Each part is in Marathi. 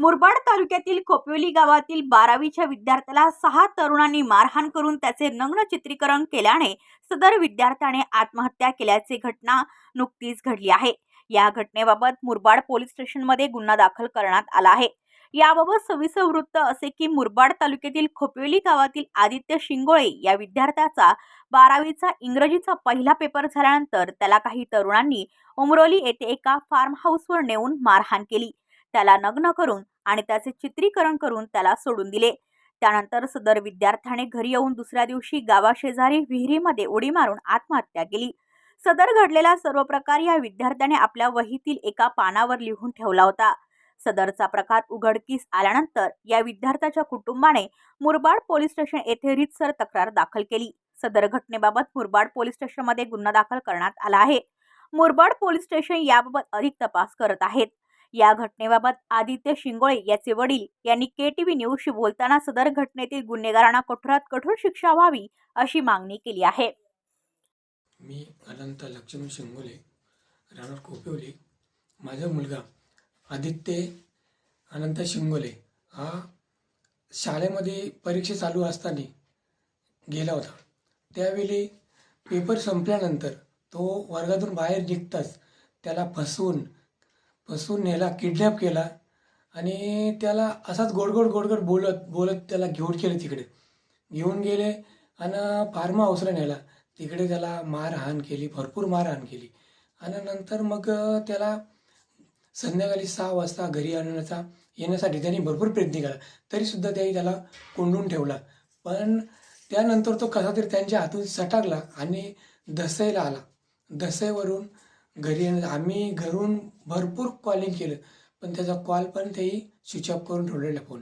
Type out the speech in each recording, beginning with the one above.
मुरबाड तालुक्यातील खोपोली गावातील 12वीच्या विद्यार्थ्याला 6 तरुणांनी मारहाण करून त्याचे नग्न चित्रीकरण केल्याने सदर विद्यार्थ्याने आत्महत्या केल्याची घटना नुकतीच घडली आहे। या घटनेबाबत मुरबाड पोलीस स्टेशनमध्ये गुन्हा दाखल करण्यात आला आहे। याबाबत सविस्तर वृत्त असे की मुरबाड तालुक्यातील खोपोली गावातील आदित्य शिंगोळे या विद्यार्थ्याचा 12वीचा इंग्रजीचा पहिला पेपर झाल्यानंतर त्याला काही तरुणांनी उमरोली येथे एका फार्म हाऊसवर नेऊन मारहाण केली। त्याला नग्न करून आणि त्याचे चित्रीकरण करून त्याला सोडून दिले। त्यानंतर सदर विद्यार्थ्याने घरी येऊन दुसऱ्या दिवशी गावाशेजारी विहिरीमध्ये उडी मारून आत्महत्या केली। सदर घडलेला सर्व प्रकार या विद्यार्थ्याने आपल्या वहीतील एका पानावर लिहून ठेवला होता। सदरचा प्रकार उघडकीस आल्यानंतर या विद्यार्थ्याच्या कुटुंबाने मुरबाड पोलीस स्टेशन येथे रीतसर तक्रार दाखल केली। सदर घटनेबाबत मुरबाड पोलीस स्टेशनमध्ये गुन्हा दाखल करण्यात आला आहे। मुरबाड पोलीस स्टेशन याबाबत अधिक तपास करत आहेत। या घटनेबाबत आदित्य शिंगोळे याचे वडील यांनी KTV न्यूजशी बोलताना सदर घटनेतील गुन्हेगारांना कठोरात कठोर शिक्षा व्हावी अशी मागणी केली आहे। मी अनंत लक्ष्मण शिंगोळे, राहणार खोपोली। माझा मुलगा आदित्य अनंत शिंगोळे हा शाळेमध्ये परीक्षा चालू असताना गेला होता। त्यावेळी पेपर संपल्यानंतर तो वर्गातून बाहेर निघताच त्याला फसवून याला किडनॅप केला आणि त्याला असाच गोडगोड बोलत त्याला घेऊन गेले आणि फार्म हाऊसला नेला। तिकडे त्याला मारहाण केली, भरपूर मारहाण केली आणि नंतर मग त्याला संध्याकाळी 6 वाजता घरी येण्यासाठी त्यांनी भरपूर प्रयत्न केला, तरीसुद्धा त्याला कोंडून ठेवला। पण त्यानंतर तो कसा तरी त्यांच्या हातून सटकला आणि दसईला आला। दसईवरून घरी आम्ही घरून भरपूर कॉलिंग केलं, पण त्याचा कॉल पण तेही स्विच ऑफ करून ठेवलेला फोन।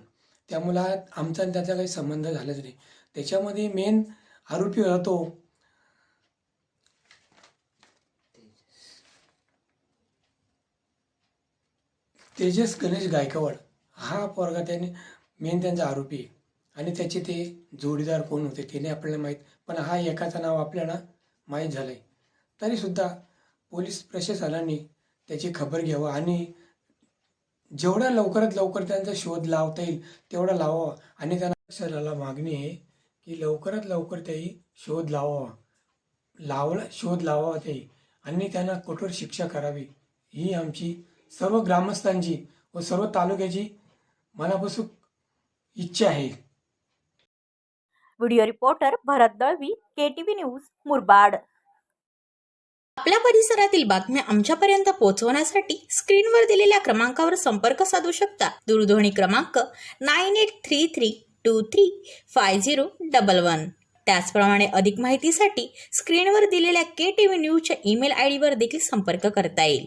त्यामुळे आमचा आणि त्याचा काही संबंध झालाच नाही। त्याच्यामध्ये मेन आरोपी होता तो तेजस गणेश गायकवाड, हा पोरगा त्यांचा आरोपी आहे आणि त्याचे ते जोडीदार कोण होते ते नाही आपल्याला माहीत, पण हा एकाचं नाव आपल्याला माहीत झालं आहे। तरीसुद्धा पोलीस प्रशासनाने त्याची खबर घ्यावं आणि जेवढ्या लवकरात लवकर त्यांचा शोध लावता येईल तेवढा लावावा आणि त्यांना प्रशासनाला मागणी आहे की लवकरात लवकर त्याही शोध लावावा त्याही आणि त्यांना कठोर शिक्षा करावी, ही आमची सर्व ग्रामस्थांची व सर्व तालुक्याची मनापासून इच्छा आहे। व्हिडिओ रिपोर्टर भरत दळवी, KTV न्यूज, मुरबाड। आपल्या परिसरातील बातम्या आमच्यापर्यंत पोहोचवण्यासाठी स्क्रीनवर दिलेल्या क्रमांकावर संपर्क साधू शकता। दूरध्वनी क्रमांक 9833235011। त्याचप्रमाणे अधिक माहितीसाठी स्क्रीनवर दिलेल्या KTV न्यूजच्या ईमेल ID वर देखील संपर्क करता येईल।